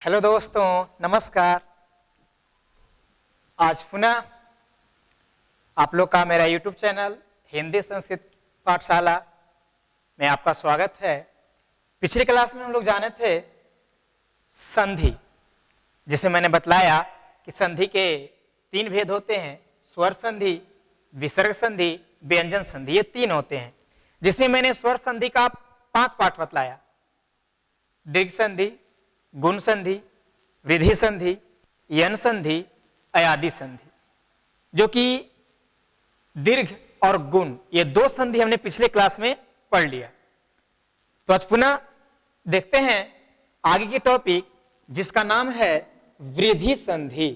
Hello दोस्तों, नमस्कार। आज पुनः आप लोग का मेरा यूट्यूब चैनल हिंदी संस्कृत पाठशाला में आपका स्वागत है। पिछली क्लास में हम लोग जाने थे संधि, जिसे मैंने बतलाया कि संधि के 3 भेद होते हैं: स्वर संधि, विसर्ग संधि, व्यंजन संधि। ये 3 होते हैं, जिसमें मैंने स्वर संधि का 5 पाठ बतलाया: दीर्घ संधि, गुण संधि, वृद्धि संधि, यन संधि, अयादि संधि। जो कि दीर्घ और गुण, ये 2 संधि हमने पिछले क्लास में पढ़ लिया। तो आज पुनः देखते हैं आगे की टॉपिक, जिसका नाम है वृद्धि संधि।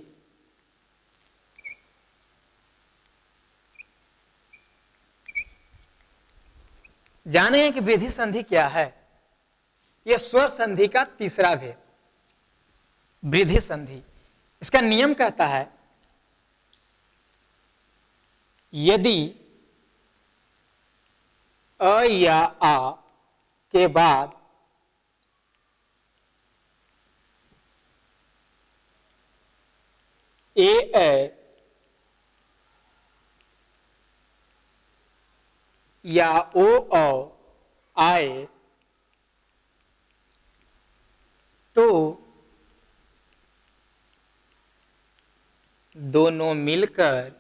जाने कि वृद्धि संधि क्या है। यह स्वर संधि का तीसरा भेद, वृद्धि संधि। इसका नियम कहता है, यदि अ या आ के बाद ए या ओ आए तो दोनों मिलकर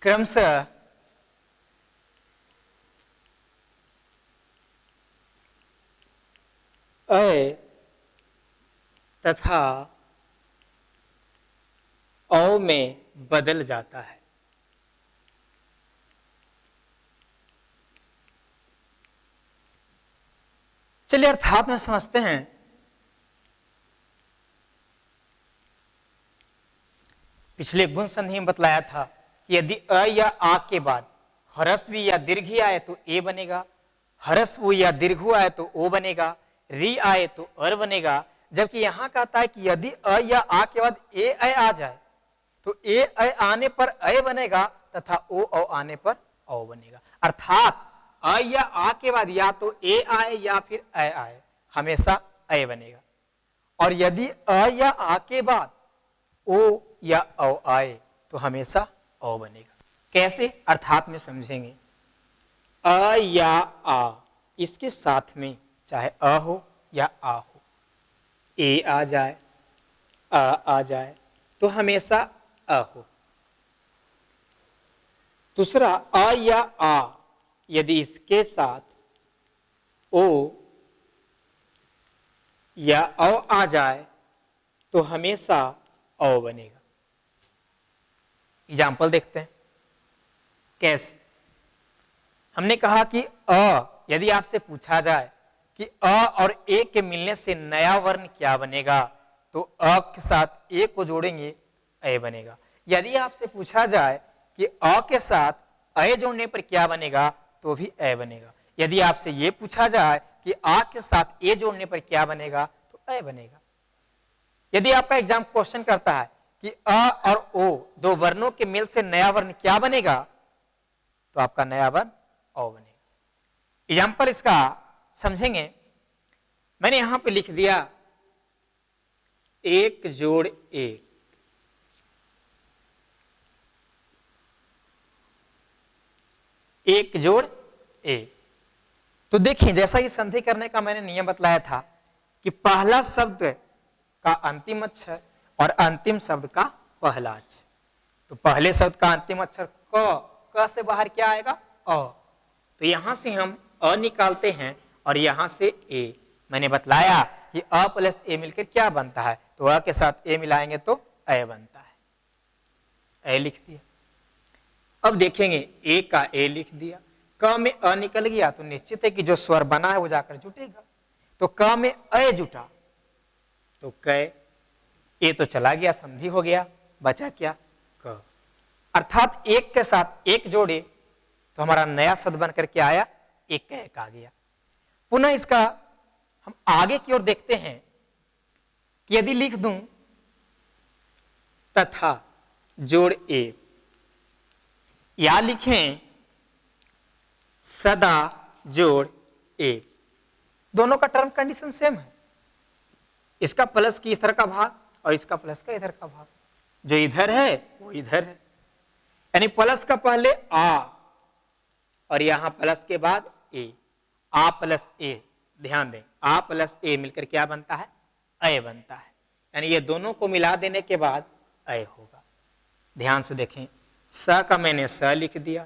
क्रमशः अ तथा औ में बदल जाता है। चलिए अर्थात में समझते हैं। पिछले गुण संधि में बतलाया था कि यदि अ या आ के बाद ह्रस्व या दीर्घ आए तो ए बनेगा, ह्रस्व या दीर्घ आए तो ओ बनेगा, री आए तो अर बनेगा। जबकि यहां कहता है कि यदि अ या आ के बाद ए आ जाए तो ए आने पर अ बनेगा तथा ओ आने पर औ बनेगा। अर्थात अ या आ के बाद या तो ए आए या फिर अ आए, हमेशा अ बनेगा। और यदि अ या आ के बाद ओ या औ आए तो हमेशा औ बनेगा। कैसे? अर्थात में समझेंगे। अ या आ, इसके साथ में चाहे अ हो या आ हो, ए आ जाए, आ जाए तो हमेशा अ हो। दूसरा, अ या आ यदि इसके साथ ओ या औ आ जाए तो हमेशा औ बनेगा। एग्जाम्पल देखते हैं कैसे। हमने कहा कि अ, यदि आपसे पूछा जाए कि अ और ए के मिलने से नया वर्ण क्या बनेगा, तो अ के साथ ए को जोड़ेंगे, अ बनेगा। यदि आपसे पूछा जाए कि अ के साथ अ जोड़ने पर क्या बनेगा, तो भी अ बनेगा। यदि आपसे ये पूछा जाए कि आ के साथ ए जोड़ने पर क्या बनेगा, तो अ बनेगा। यदि आपका एग्जाम क्वेश्चन करता है कि अ और ओ, 2 वर्णों के मेल से नया वर्ण क्या बनेगा, तो आपका नया वर्ण औ बनेगा। एग्जाम्पल इसका समझेंगे। मैंने यहां पे लिख दिया 1 जोड़ 1, 1 जोड़ 1। तो देखिए, जैसा ही संधि करने का मैंने नियम बतलाया था कि पहला शब्द का अंतिम अक्षर और अंतिम शब्द का पहला अक्षर। तो पहले शब्द का अंतिम अक्षर क से बाहर क्या आएगा? अ। तो यहां से हम अ निकालते हैं और यहां से ए। मैंने बतलाया कि अ प्लस ए मिलकर क्या बनता है, तो अ के साथ ए मिलाएंगे तो अ बनता है। अ लिख दिया। अब देखेंगे ए का ए लिख दिया, क में अ निकल गया तो निश्चित है कि जो स्वर बना है वो जाकर जुटेगा। तो क में अ जुटा तो क, ए तो चला गया, संधि हो गया, बचा क्या? क। अर्थात एक के साथ एक जोड़े तो हमारा नया शब्द बनकर के आया, एक का एक आ गया। पुनः इसका हम आगे की ओर देखते हैं कि यदि लिख दूं तथा जोड़ ए, या लिखें सदा जोड़ ए। दोनों का टर्म कंडीशन सेम है, इसका प्लस की इधर का भाग और इसका प्लस का इधर का भाग, जो इधर है वो इधर है, यानी प्लस का पहले आ और यहां प्लस के बाद ए, आ प्लस ए, ध्यान दें आ प्लस ए मिलकर क्या बनता है, अय बनता है, यानी ये दोनों को मिला देने के बाद अय होगा। ध्यान से देखें, स का मैंने स लिख दिया,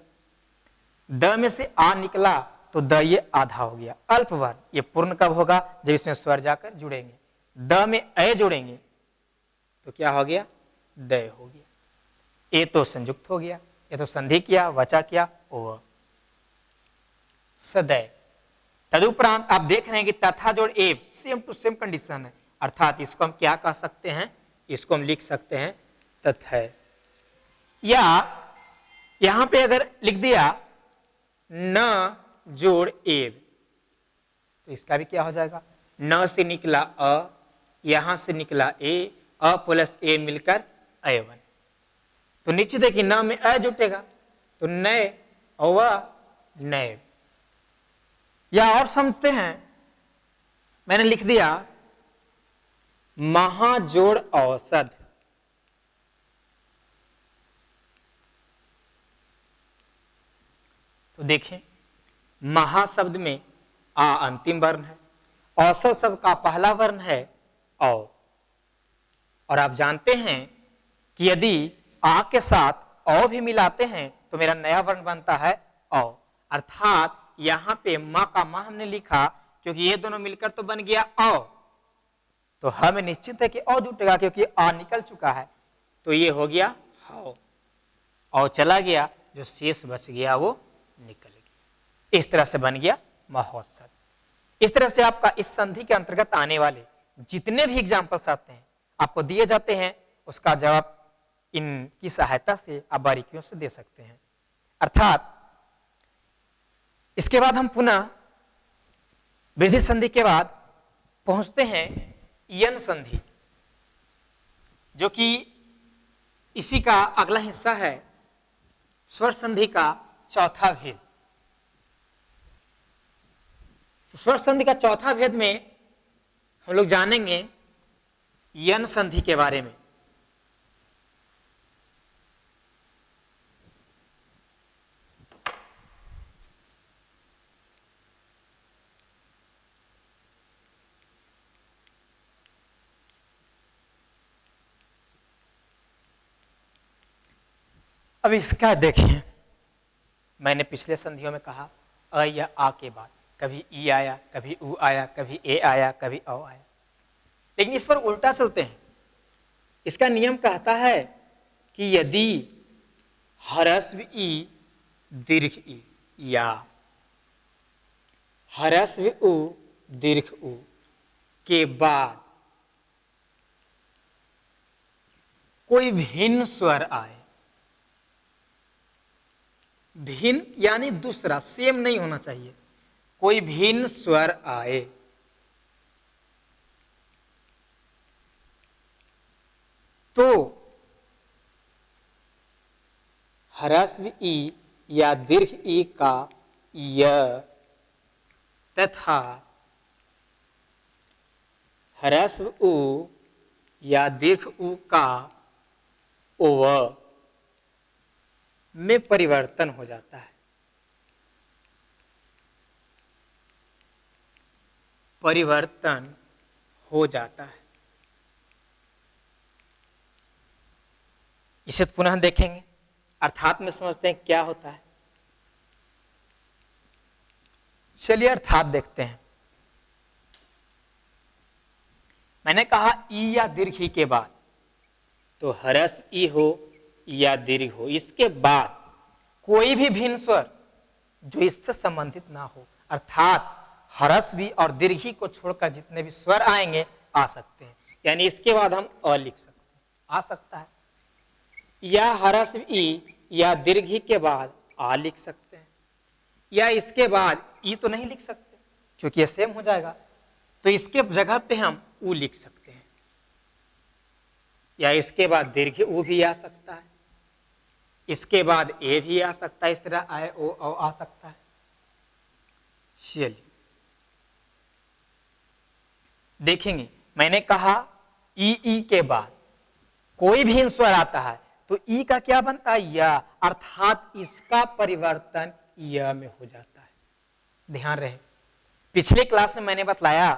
द में से आ निकला तो द ये आधा हो गया, अल्प वर्ण, ये पूर्ण कब होगा, जब इसमें स्वर जाकर जुड़ेंगे, द में अय जोड़ेंगे तो क्या हो गया, दय हो गया, ए तो संयुक्त हो गया, ये तो संधि किया, वचा किया, ओ सदय। तदुपरांत आप देख रहे हैं कि तथा जोड़ एव सेम टू सेम कंडीशन है, अर्थात इसको हम क्या कह सकते हैं, इसको हम लिख सकते हैं तथय, या यहां पे अगर लिख दिया न जोड़ एव तो इसका भी क्या हो जाएगा, न से निकला अ, यहां से निकला ए, अ प्लस ए मिलकर अय बने, तो नीचे देखिए न में अ जुटेगा तो नए और नए, या और समझते हैं, मैंने लिख दिया महाजोड़ औसत, तो देखें महा शब्द में आ अंतिम वर्ण है, औसत शब्द का पहला वर्ण है औ, और आप जानते हैं कि यदि आ के साथ औ भी मिलाते हैं तो मेरा नया वर्ण बनता है औ, अर्थात यहां पे मां का मां हमने लिखा क्योंकि ये दोनों मिलकर तो बन गया औ, तो हमें निश्चित है कि औ जुटेगा क्योंकि आ निकल चुका है, तो ये हो गया हाउ, औ चला गया, जो शेष बच गया वो निकल गया, इस तरह से बन गया महोत्सव। इस तरह से आपका इस संधि के अंतर्गत आने वाले जितने भी एग्जाम्पल्स आते हैं आपको दिए जाते हैं, उसका जवाब इनकी सहायता से आप बारीकियों से दे सकते हैं। अर्थात इसके बाद हम पुनः वृद्धि संधि के बाद पहुंचते हैं यन संधि, जो कि इसी का अगला हिस्सा है, स्वर संधि का चौथा भेद। तो स्वर संधि का चौथा भेद में हम लोग जानेंगे यन संधि के बारे में। अब इसका देखिए, मैंने पिछले संधियों में कहा अ या आ के बाद कभी ई आया, कभी उ आया, कभी ए आया, कभी औ आया, लेकिन इस पर उल्टा चलते हैं। इसका नियम कहता है कि यदि ह्रस्व ई दीर्घ ई या ह्रस्व उ दीर्घ उ के बाद कोई भिन्न स्वर आए, भिन्न यानी दूसरा, सेम नहीं होना चाहिए, कोई भिन्न स्वर आए तो ह्रस्व ई या दीर्घ ई का य तथा ह्रस्व उ या दीर्घ उ का ओव में परिवर्तन हो जाता है। परिवर्तन हो जाता है। इसे पुनः देखेंगे, अर्थात में समझते हैं क्या होता है। चलिए अर्थात देखते हैं। मैंने कहा ई या दीर्घ ई के बाद, तो ह्रस्व ई हो या दीर्घ हो, इसके बाद कोई भी भिन्न स्वर जो इससे संबंधित ना हो, अर्थात ह्रस्व ई और दीर्घ ई को छोड़कर जितने भी स्वर आएंगे आ सकते हैं। यानी इसके बाद हम अ लिख सकते हैं, आ सकता है, या ह्रस्व ई या दीर्घ ई के बाद आ लिख सकते हैं, या इसके बाद ई तो नहीं लिख सकते क्योंकि ये सेम हो जाएगा, तो इसके जगह पे हम उ लिख सकते हैं, या इसके बाद दीर्घ उ भी आ सकता है, इसके बाद ए भी आ सकता है, इस तरह आए ओ आ सकता है। चलिए देखेंगे मैंने कहा ई के बाद कोई भी स्वर आता है तो ई का क्या बनता है, या, अर्थात इसका परिवर्तन य में हो जाता है। ध्यान रहे, पिछले क्लास में मैंने बतलाया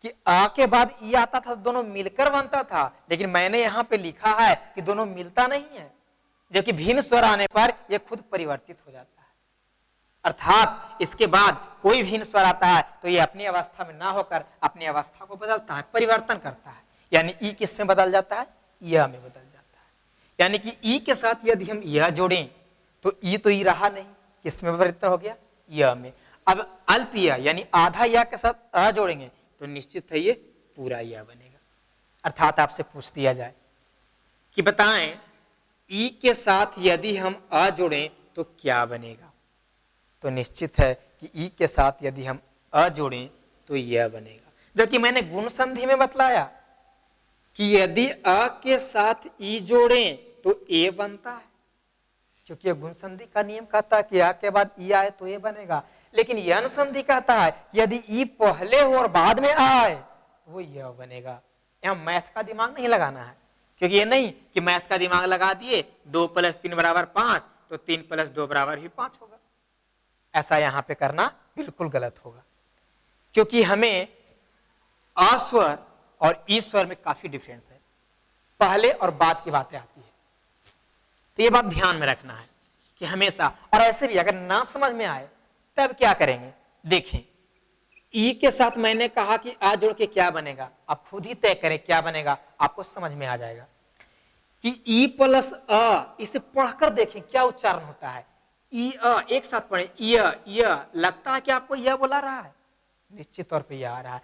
कि आ के बाद ई आता था, दोनों मिलकर बनता था, लेकिन मैंने यहां पे लिखा है कि दोनों मिलता नहीं है, जबकि भिन्न स्वर आने पर यह खुद परिवर्तित हो जाता है। अर्थात इसके बाद कोई भिन्न स्वर आता है तो ये अपनी अवस्था में ना होकर अपनी अवस्था को बदलता है, परिवर्तन करता है। यानी ई किस में बदल जाता है, य में बदल जाता है। यानी कि ई के साथ यदि हम य जोड़ें तो ई रहा नहीं, किस में परिवर्तन हो गया, य में। अब अल्प य यानी आधा य के साथ अ जोड़ेंगे तो निश्चित है ये पूरा य बनेगा। अर्थात आपसे पूछ दिया जाए कि बताएं ई के साथ यदि हम अ जोड़ें तो क्या बनेगा, तो निश्चित है कि ई के साथ यदि हम अ जोड़ें तो यह बनेगा। जबकि मैंने गुण संधि में बतलाया कि यदि अ के साथ ई जोड़ें तो ए बनता है, क्योंकि गुण संधि का नियम कहता है कि आ के बाद ई आए तो ए बनेगा। लेकिन यन संधि कहता है यदि ई पहले हो और बाद में आए वो यह बनेगा। यहां मैथ का दिमाग नहीं लगाना है, क्योंकि ये नहीं कि मैथ का दिमाग लगा दिए 2 + 3 = 5 तो 3 + 2 = 5 होगा। ऐसा यहां पे करना बिल्कुल गलत होगा, क्योंकि हमें अस्वर और ईश्वर में काफी डिफरेंस है, पहले और बाद की बातें आती है। तो ये बात ध्यान में रखना है कि हमेशा, और ऐसे भी अगर ना समझ में आए तब क्या करेंगे, देखें ई के साथ मैंने कहा कि आ जोड़ के क्या बनेगा, आप खुद ही तय करें क्या बनेगा, आपको समझ में आ जाएगा कि ई + अ, इसे पढ़कर देखें क्या उच्चारण होता है। ई अ एक साथ पढ़े, य लगता है कि आपको यह बोला रहा है, निश्चित तौर पे यह आ रहा है।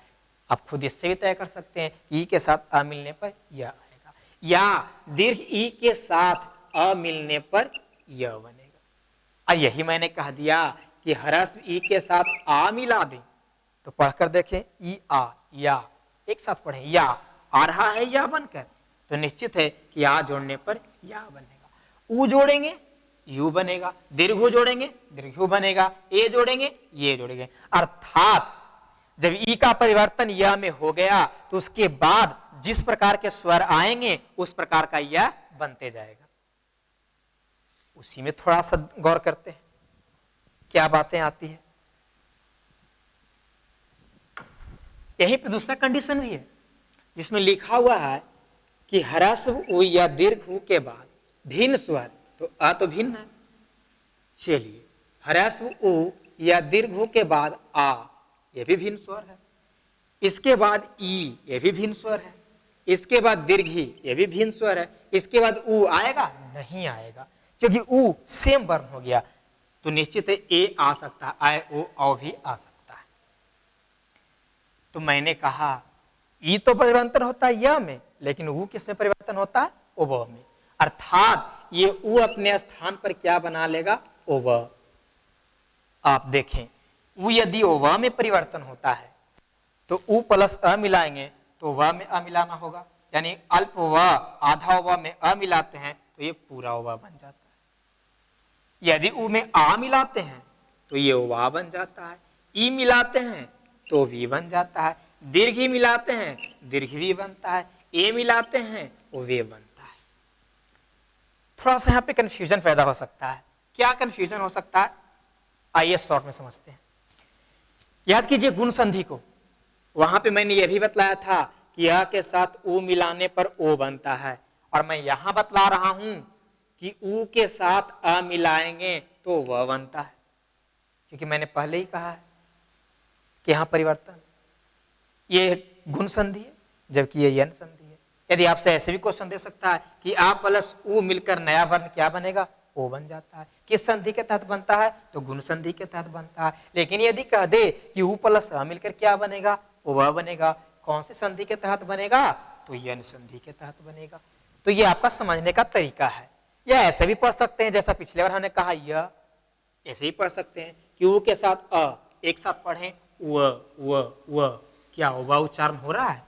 आप खुद इससे भी तय कर सकते हैं ई के साथ अ मिलने पर यह आएगा, या दीर्घ ई के साथ अ मिलने पर यह बनेगा। और यही मैंने कह दिया कि ह्रस्व ई के साथ आ मिला दें तो पढ़कर देखें ई आ, या एक साथ पढ़ें, या आ रहा है या बनकर, तो निश्चित है कि आ जोड़ने पर या बनेगा। ऊ जोड़ेंगे यू बनेगा, दीर्घ जोड़ेंगे दीर्घ बनेगा, ए जोड़ेंगे ये जोड़ेंगे। अर्थात जब ई का परिवर्तन य में हो गया तो उसके बाद जिस प्रकार के स्वर आएंगे उस प्रकार का यह बनते जाएगा। उसी में थोड़ा सा गौर करते हैं क्या बातें आती है। यहीं पे दूसरा कंडीशन भी है जिसमें लिखा हुआ है कि ह्रस्व उ या दीर्घ उ के बाद भिन्न स्वर, तो अ तो भिन्न है, चलिए ह्रस्व उ या दीर्घ उ के बाद आ, यह भी भिन्न स्वर है। इसके बाद ई, यह भी भिन्न स्वर है। इसके बाद दीर्घी, यह भी भिन्न स्वर है। इसके बाद उ आएगा, नहीं आएगा, क्योंकि उ सेम वर्ण हो गया। तो निश्चित है ए आ सकता है, आए ओ औ भी आ सकता है। तो मैंने कहा ई तो परिवर्तन होता है य में, लेकिन उ किस में परिवर्तन होता है, ओ व में। अर्थात ये उ अपने स्थान पर क्या बना लेगा, ओ व। आप देखें उ यदि ओ व में परिवर्तन होता है तो उ + अ मिलाएंगे तो व में अ मिलाना होगा, यानी अल्प व आधा व में अ मिलाते हैं तो ये पूरा व बन जाता है। यदि उ में आ मिलाते हैं तो ये वा बन जाता है, ई मिलाते हैं तो वी बन जाता है, दीर्घी मिलाते हैं दीर्घ भी बनता है, ए मिलाते हैं वो वे बनता है। थोड़ा सा यहाँ पे कंफ्यूजन पैदा हो सकता है। क्या कंफ्यूजन हो सकता है, आइए शॉर्ट में समझते हैं। याद कीजिए गुण संधि को, वहां पे मैंने यह भी बतलाया था कि यह के साथ उ मिलाने पर ओ बनता है, और मैं यहां बतला रहा हूं कि उ के साथ अ मिलाएंगे तो वह बनता है, क्योंकि मैंने पहले ही कहा है कि यहां परिवर्तन, ये गुण संधि है जबकि ये यन संधि है। यदि आपसे ऐसे भी क्वेश्चन दे सकता है कि आ + उ मिलकर नया वर्ण क्या बनेगा, ओ बन जाता है। किस संधि के तहत बनता है, तो गुण संधि के तहत बनता है। लेकिन यदि कह दे कि उ + अ मिलकर क्या बनेगा, ओ वह बनेगा, कौन सी संधि के तहत बनेगा, तो यन संधि के तहत बनेगा। तो ये आपका समझने का तरीका है। या ऐसे भी पढ़ सकते हैं जैसा पिछले बार हमने कहा, यह ऐसे ही पढ़ सकते हैं कि उ के साथ अ, एक साथ पढ़ें व, क्या वह उच्चारण हो रहा है,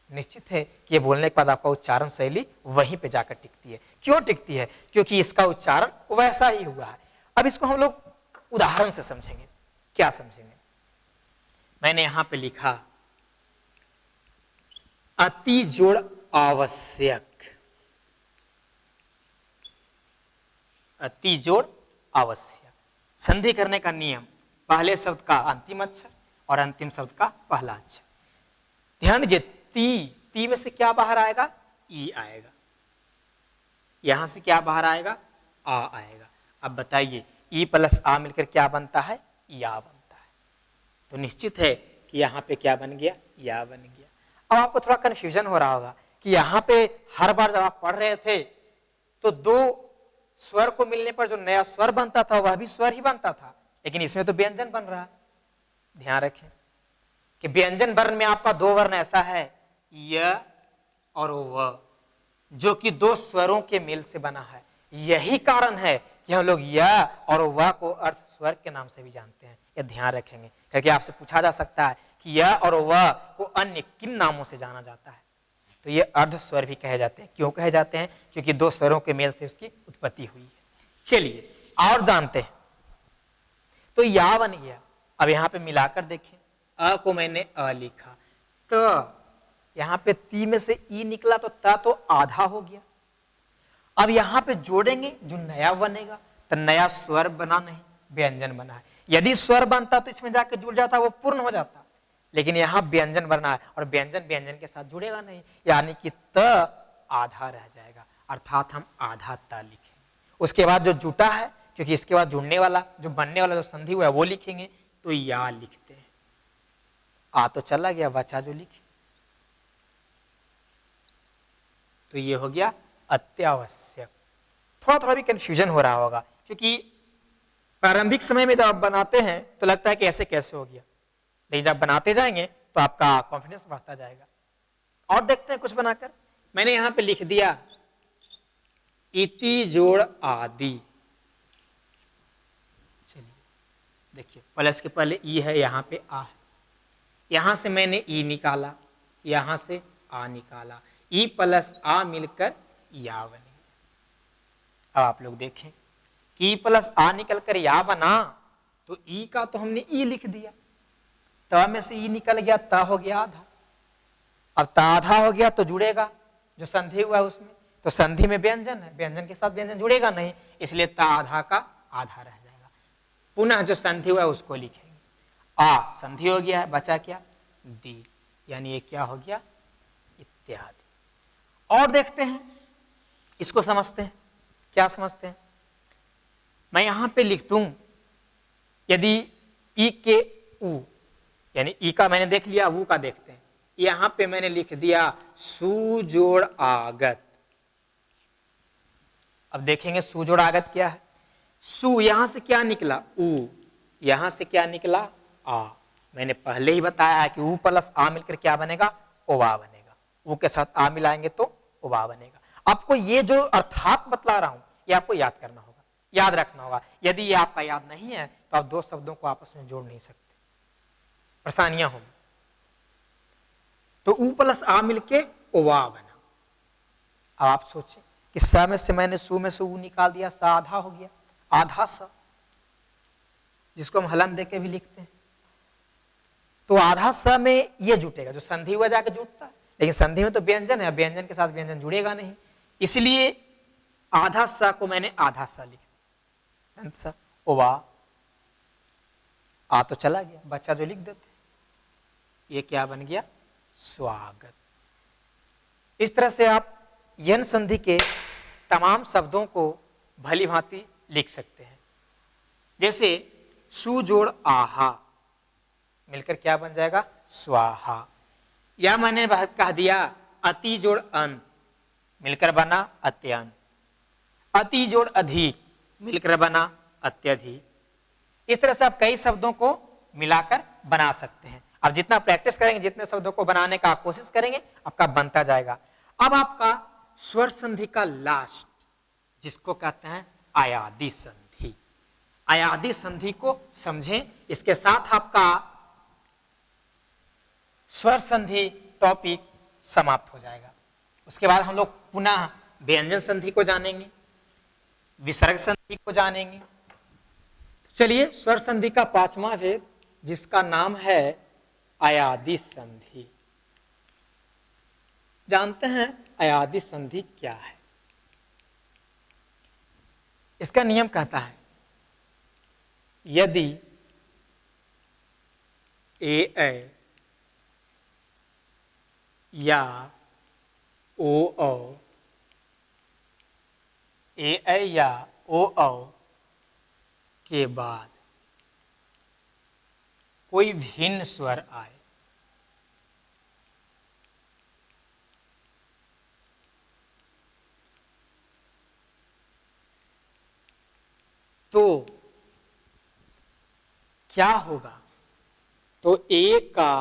निश्चित है कि ये बोलने के बाद आपका उच्चारण शैली वहीं पे जाकर टिकती है। क्यों टिकती है, क्योंकि इसका उच्चारण वैसा ही हुआ है। अब इसको हम लोग उदाहरण से समझेंगे। क्या समझेंगे, मैंने यहां पे लिखा अति जोड़ आवश्यक, अति जोड़ आवश्यक। संधि करने का नियम, पहले शब्द का अंतिम अक्षर और अंतिम शब्द का पहला अक्षर। ध्यान दीजिए, ती में से क्या बाहर आएगा? ई आएगा। यहां से क्या बाहर आएगा? आ आएगा। अब बताइए, ई प्लस आ मिलकर क्या बनता है? या बनता है। तो निश्चित है कि यहाँ पे क्या बन गया? या बन गया। अब आपको थोड़ा कंफ्यूजन हो रहा होगा कि यहाँ पे हर बार जब आप पढ़ रहे थे तो दो स्वर को मिलने पर जो नया स्वर बनता था वह भी स्वर ही बनता था, लेकिन इसमें तो व्यंजन बन रहा है। ध्यान रखें कि व्यंजन वर्ण में आपका दो वर्ण ऐसा है, य और व, जो कि दो स्वरों के मेल से बना है। यही कारण है कि हम लोग य और व को अर्ध स्वर के नाम से भी जानते हैं। यह ध्यान रखेंगे, क्योंकि आपसे पूछा जा सकता है कि य और व को अन्य किन नामों से जाना जाता है। तो ये अर्ध स्वर भी कहे जाते हैं। क्यों कहे जाते हैं? क्योंकि दो स्वरों के मेल से उसकी उत्पत्ति हुई है। चलिए और जानते हैं। तो या बन गया। अब यहाँ पे मिलाकर देखें, अ को मैंने अ लिखा, तो यहाँ पे ती में से ई निकला तो ता तो आधा हो गया। अब यहाँ पे जोड़ेंगे, जो नया बनेगा, तो नया स्वर बना नहीं, व्यंजन बना है। यदि स्वर बनता तो इसमें जाकर जुड़ जाता, वो पूर्ण हो जाता, लेकिन यहाँ व्यंजन बना है और व्यंजन व्यंजन के साथ जुड़ेगा नहीं, यानी कि त आधा रह जाएगा, अर्थात हम आधा ता लिखेंगे। उसके बाद जो जुटा है, क्योंकि इसके बाद जुड़ने वाला, जो बनने वाला जो संधि हुआ है वो लिखेंगे, तो या लिखते हैं। आ तो चला गया, बचा जो लिखे, तो ये हो गया अत्यावश्यक। थोड़ा थोड़ा भी कंफ्यूजन हो रहा होगा, क्योंकि प्रारंभिक समय में जब आप बनाते हैं तो लगता है कि ऐसे कैसे हो गया, लेकिन जब बनाते जाएंगे तो आपका कॉन्फिडेंस बढ़ता जाएगा। और देखते हैं कुछ बनाकर। मैंने यहां पे लिख दिया इति जोड़ आदि। चलिए देखिए, प्लस के पहले ई है, यहां पे आ है, यहां से मैंने ई निकाला, यहां से आ निकाला, ई प्लस आ मिलकर या बन गया। अब आप लोग देखें कि ई प्लस आ निकलकर या बना, तो ई का तो हमने ई लिख दिया, त में से ई निकल गया, त हो गया आधा। अब त आधा हो गया तो जुड़ेगा, जो संधि हुआ है उसमें, तो संधि में व्यंजन है, व्यंजन के साथ व्यंजन जुड़ेगा नहीं, इसलिए त आधा का आधा रह जाएगा। पुनः जो संधि हुआ है उसको लिखेंगे। आ संधि हो गया है, बचा क्या? दी, यानी ये क्या हो गया? इत्यादि। और देखते हैं, इसको समझते हैं। क्या समझते हैं? मैं यहां पे लिख दूं, यदि ई के उ, यानी ई का मैंने देख लिया, ऊ का देखते हैं। यहां पे मैंने लिख दिया सुजोड़ आगत। अब देखेंगे सुजोड़ आगत क्या है। सु यहां से क्या निकला? उ, यहां से क्या निकला? आ। मैंने पहले ही बताया है कि उ प्लस आ मिलकर क्या बनेगा? ओवा बनेगा। उ के साथ आ मिलाएंगे तो ओवा बनेगा। आपको ये जो अर्थात बतला रहा हूं, ये आपको याद करना होगा, याद रखना होगा। यदि ये आपका याद नहीं है तो आप दो शब्दों को आपस में जोड़ नहीं सकते, परेशानियां होंगी। तो उ प्लस आ मिलके ओवा बना। अब आप सोचें कि स में से मैंने सु में से उ निकाल दिया, सा आधा हो गया, आधा स, जिसको हम हलन दे के भी लिखते हैं। तो आधा स में ये जुटेगा, जो संधि हुआ जाकर जुटता है, लेकिन संधि में तो व्यंजन है, व्यंजन के साथ व्यंजन जुड़ेगा नहीं, इसलिए आधा स को मैंने आधा स लिखा, ओवा। आ तो चला गया, बच्चा जो लिख देते, ये क्या बन गया? स्वागत। इस तरह से आप यन संधि के तमाम शब्दों को भली भांति लिख सकते हैं। जैसे सु जोड़ आहा मिलकर क्या बन जाएगा? स्वाहा। या मैंने कह दिया अति जोड़ अन मिलकर बना अत्यंत। अति जोड़ अधिक मिलकर बना अत्यधिक। इस तरह से आप कई शब्दों को मिलाकर बना सकते हैं। अब जितना प्रैक्टिस करेंगे, जितने शब्दों को बनाने का कोशिश करेंगे, आपका बनता जाएगा। अब आपका स्वर संधि का लास्ट, जिसको कहते हैं आयादी संधि। आयादी संधि को समझें, इसके साथ आपका स्वर संधि टॉपिक समाप्त हो जाएगा। उसके बाद हम लोग पुनः व्यंजन संधि को जानेंगे, विसर्ग संधि को जानेंगे। चलिए स्वर संधि का पांचवा भेद, जिसका नाम है आयादी संधि। जानते हैं अयादि संधि क्या है? इसका नियम कहता है यदि ए या ओ ए या ओ के बाद कोई भिन्न स्वर आए तो क्या होगा? तो ए का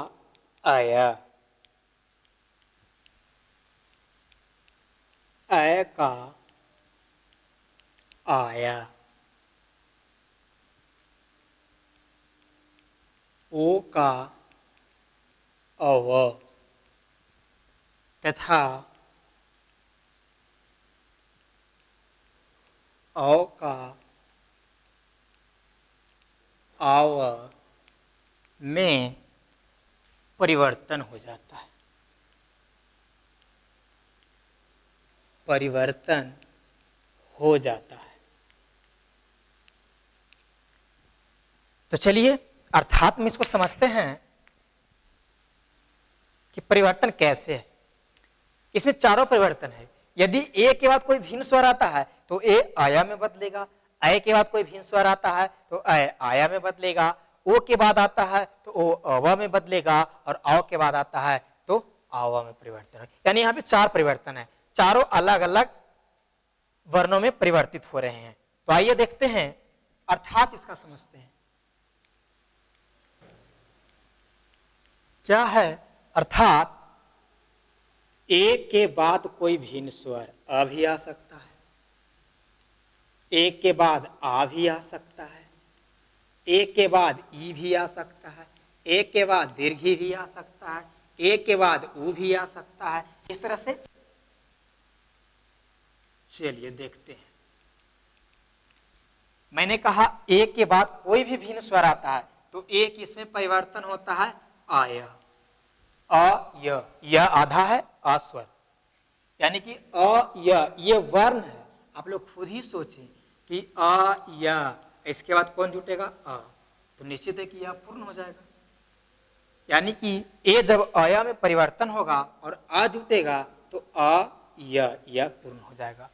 अय का आया, ओ का अव तथा औ का आव में परिवर्तन हो जाता है। परिवर्तन हो जाता है। तो चलिए अर्थात में इसको समझते हैं कि परिवर्तन कैसे है। इसमें चारों परिवर्तन है। यदि ए के बाद कोई भिन्न स्वर आता है तो ए आया में बदलेगा, अय के बाद कोई भिन्न स्वर आता है तो अय आया में बदलेगा, ओ के बाद आता है तो ओ अव में बदलेगा, और औ के बाद आता है तो आव में परिवर्तन है। यानी यहाँ पे चार परिवर्तन है, चारों अलग अलग वर्णों में परिवर्तित हो रहे हैं। तो आइए देखते हैं अर्थात इसका समझते हैं क्या है। अर्थात ए के बाद कोई भिन्न स्वर अ भी आ सकता है, ए के बाद आ भी आ सकता है, ए के बाद ई भी आ सकता है, ए के बाद दीर्घी भी आ सकता है, ए के बाद ऊ भी आ सकता है। इस तरह से चलिए देखते हैं। मैंने कहा ए के बाद कोई भी भिन्न स्वर आता है तो एक इसमें परिवर्तन होता है आय, य आधा है अस्वर, यानी कि ये वर्ण है। आप लोग खुद ही सोचें कि इसके बाद कौन जुटेगा? तो निश्चित है कि यह पूर्ण हो जाएगा। यानी कि ए जब अया में परिवर्तन होगा और आ जुटेगा तो यह पूर्ण हो जाएगा।